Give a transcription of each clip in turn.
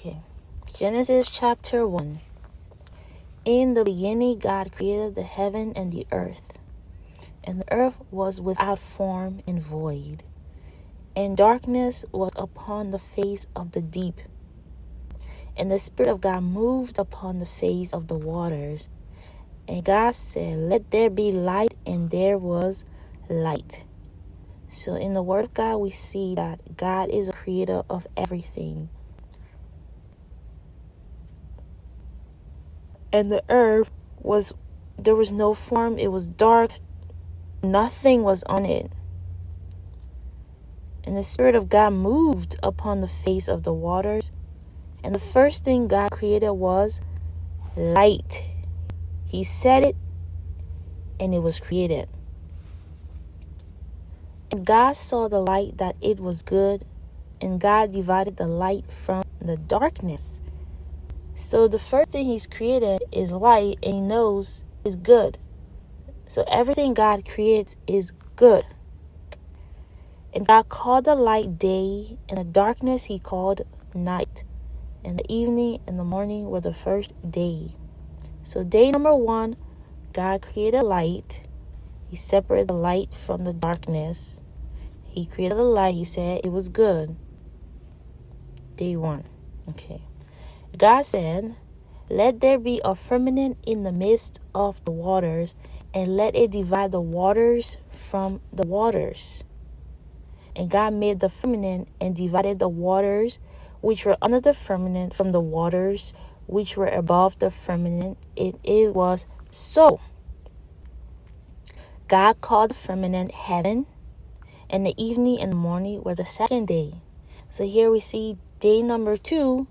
Okay. Genesis chapter 1. In the beginning, God created the heaven and the earth. And the earth was without form and void, and darkness was upon the face of the deep. And the Spirit of God moved upon the face of the waters. And God said, "Let there be light," and there was light. So in the Word of God, we see that God is a creator of everything. And the earth there was no form, it was dark, nothing was on it. And the Spirit of God moved upon the face of the waters. And the first thing God created was light. He said it, and it was created. And God saw the light that it was good, and God divided the light from the darkness. So the first thing He's created is light, and He knows is good. So everything God creates is good. And God called the light day, and the darkness He called night. And the evening and the morning were the first day. So day number 1, God created light. He separated the light from the darkness. He created the light. He said it was good. Day 1. Okay. God said, "Let there be a firmament in the midst of the waters, and let it divide the waters from the waters." And God made the firmament and divided the waters which were under the firmament from the waters which were above the firmament. It was so. God called the firmament heaven, and the evening and the morning were the second day. So here we see day number 2.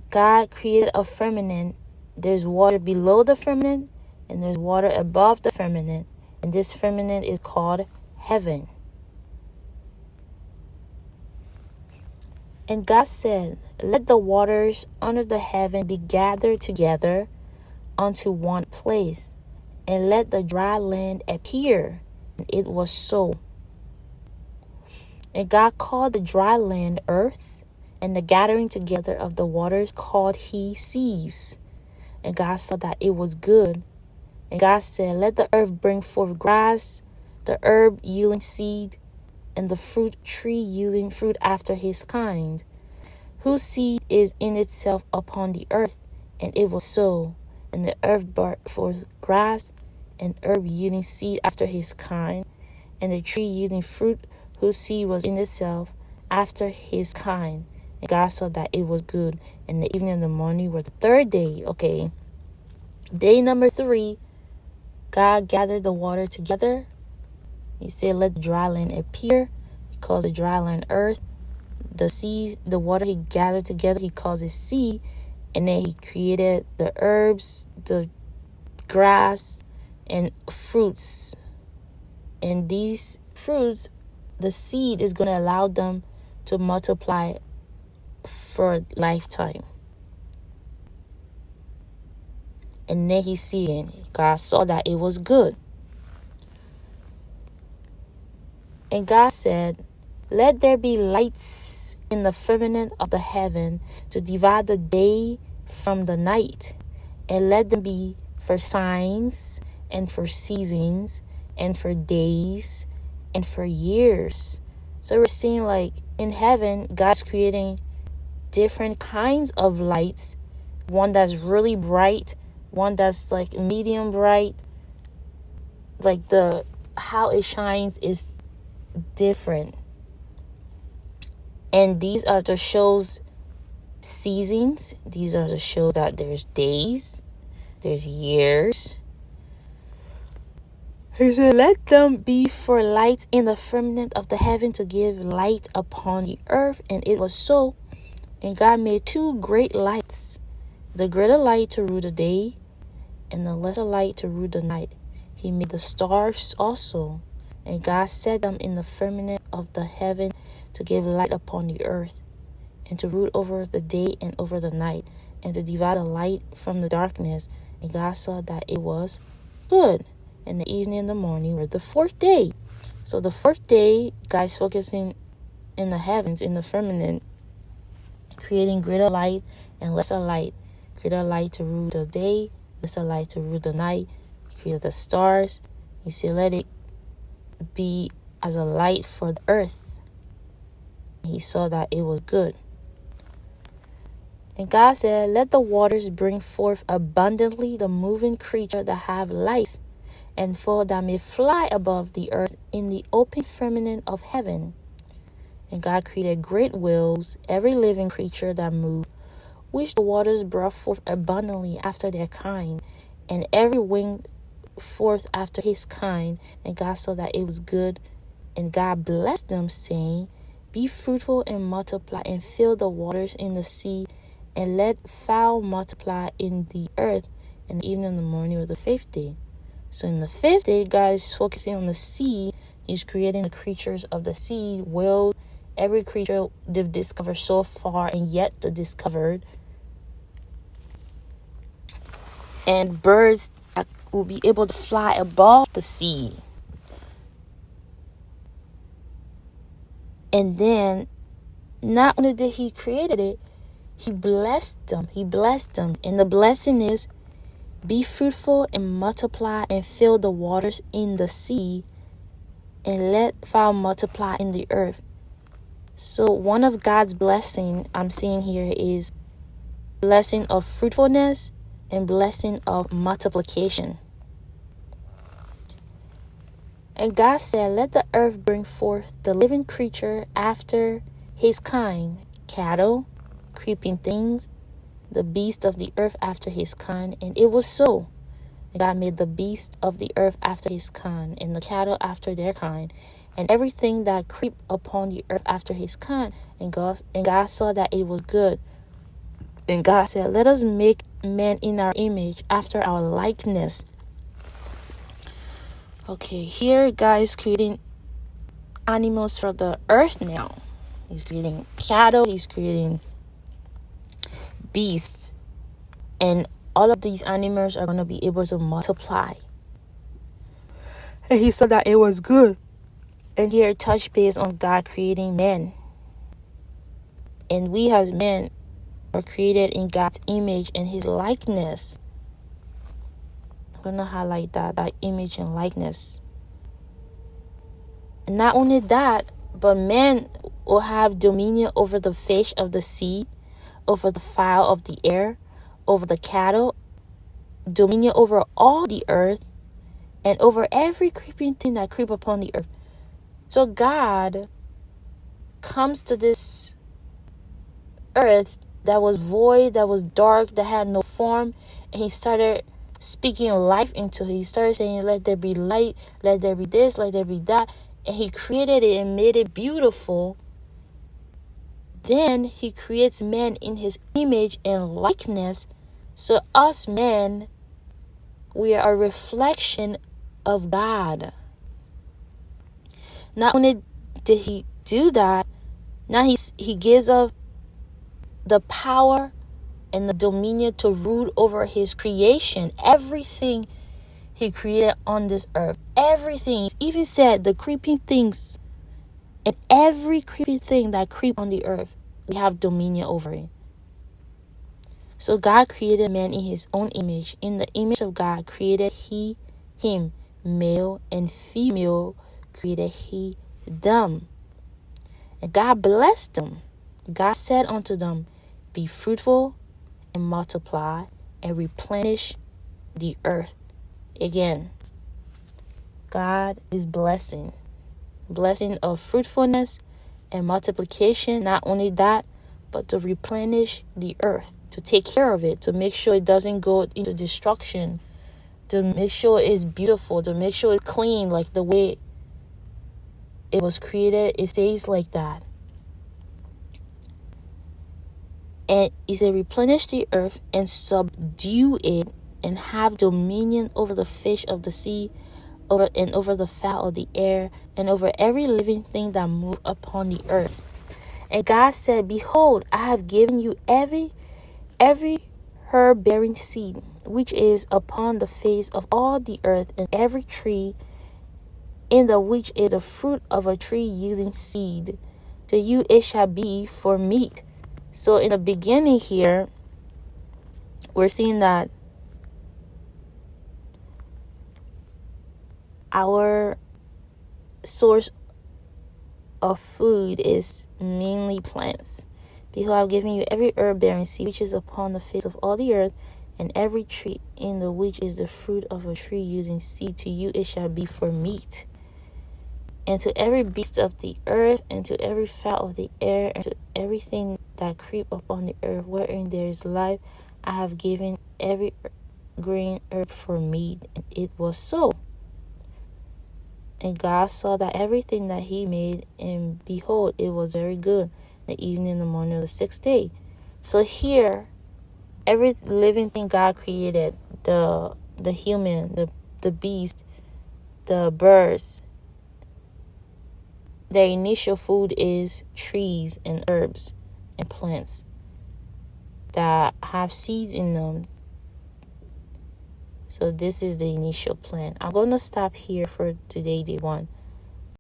God created a firmament. There's water below the firmament, and there's water above the firmament. And this firmament is called heaven. And God said, "Let the waters under the heaven be gathered together unto one place, and let the dry land appear." And it was so. And God called the dry land earth, and the gathering together of the waters called He seas. And God saw that it was good. And God said, "Let the earth bring forth grass, the herb yielding seed, and the fruit tree yielding fruit after his kind, whose seed is in itself upon the earth." And it was so. And the earth brought forth grass, and herb yielding seed after his kind, and the tree yielding fruit, whose seed was in itself after his kind. And God saw that it was good. And the evening and the morning were the third day. Okay. Day number 3, God gathered the water together. He said, "Let the dry land appear." He calls the dry land earth. The seas, the water He gathered together, He calls it sea. And then He created the herbs, the grass, and fruits. And these fruits, the seed is going to allow them to multiply for a lifetime. And then He seen, God saw that it was good. And God said, "Let there be lights in the firmament of the heaven to divide the day from the night, and let them be for signs and for seasons and for days and for years." So we're seeing like in heaven, God's creating different kinds of lights. One that's really bright, one that's like medium bright. Like how it shines is different. And these are the shows seasons. These are the shows that there's days, there's years. He said, "Let them be for lights in the firmament of the heaven to give light upon the earth." And it was so. And God made 2 great lights, the greater light to rule the day, and the lesser light to rule the night. He made the stars also. And God set them in the firmament of the heaven to give light upon the earth, and to rule over the day and over the night, and to divide the light from the darkness. And God saw that it was good. And the evening and the morning were the 4th day. So the 4th day, God's focusing in the heavens, in the firmament. creating greater light and lesser light. Greater light to rule the day, lesser light to rule the night. He created the stars. He said, let it be as a light for the earth. He saw that it was good. And God said, let the waters bring forth abundantly the moving creature that have life, and fowl that may fly above the earth in the open firmament of heaven. And God created great whales, every living creature that moved, which the waters brought forth abundantly after their kind, and every winged forth after his kind. And God saw that it was good. And God blessed them, saying, be fruitful and multiply, and fill the waters in the sea, and let fowl multiply in the earth. And even in the morning of the 5th day. So in the 5th day, God is focusing on the sea. He's creating the creatures of the sea, whales, every creature they've discovered so far and yet to discovered. And birds that will be able to fly above the sea. And then, not only did he create it, he blessed them. He blessed them. And the blessing is, be fruitful and multiply and fill the waters in the sea, and let fowl multiply in the earth. So one of God's blessing I'm seeing here is blessing of fruitfulness and blessing of multiplication. And God said, let the earth bring forth the living creature after his kind, cattle, creeping things, the beast of the earth after his kind. And it was so. And God made the beast of the earth after his kind, and the cattle after their kind, and everything that creep upon the earth after his kind. And God saw that it was good. And God said, let us make man in our image, after our likeness. Okay, here God is creating animals for the earth now. He's creating cattle, he's creating beasts, and all of these animals are going to be able to multiply. And he said that it was good. And here touch base on God creating man. And we as men are created in God's image and his likeness. I'm going to highlight that image and likeness. And not only that, but men will have dominion over the fish of the sea, over the fowl of the air, over the cattle, dominion over all the earth, and over every creeping thing that creep upon the earth. So God comes to this earth that was void, that was dark, that had no form, and he started speaking life into it. He started saying, let there be light, let there be this, let there be that. And he created it and made it beautiful. Then he creates man in his image and likeness. So us men, we are a reflection of God. Not only did he do that, now he gives us the power and the dominion to rule over his creation. Everything he created on this earth. Everything. He even said the creeping things. And every creeping thing that creep on the earth, we have dominion over it. So God created man in his own image. In the image of God created he him. Male and female created he them. And God blessed them. God said unto them, be fruitful and multiply and replenish the earth. Again, God is blessing. Blessing of fruitfulness and multiplication. Not only that, but to replenish the earth, to take care of it, to make sure it doesn't go into destruction, to make sure it's beautiful, to make sure it's clean like the way it was created. It stays like that. And he said, replenish the earth and subdue it, and have dominion over the fish of the sea, over the fowl of the air, and over every living thing that move upon the earth. And God said, behold, I have given you every herb bearing seed, which is upon the face of all the earth, and every tree in the which is the fruit of a tree yielding seed. To you it shall be for meat. So in the beginning here, we're seeing that our source of food is mainly plants. Behold, I've given you every herb bearing seed which is upon the face of all the earth, and every tree in the which is the fruit of a tree using seed. To you it shall be for meat. And to every beast of the earth, and to every fowl of the air, and to everything that creep upon the earth, wherein there is life, I have given every green herb for meat. And it was so. And God saw that everything that he made, and behold, it was very good. The evening and the morning of the sixth day. So here, every living thing God created, the human, the beast, the birds, their initial food is trees and herbs and plants that have seeds in them. So this is the initial plant. I'm going to stop here for today, day 1.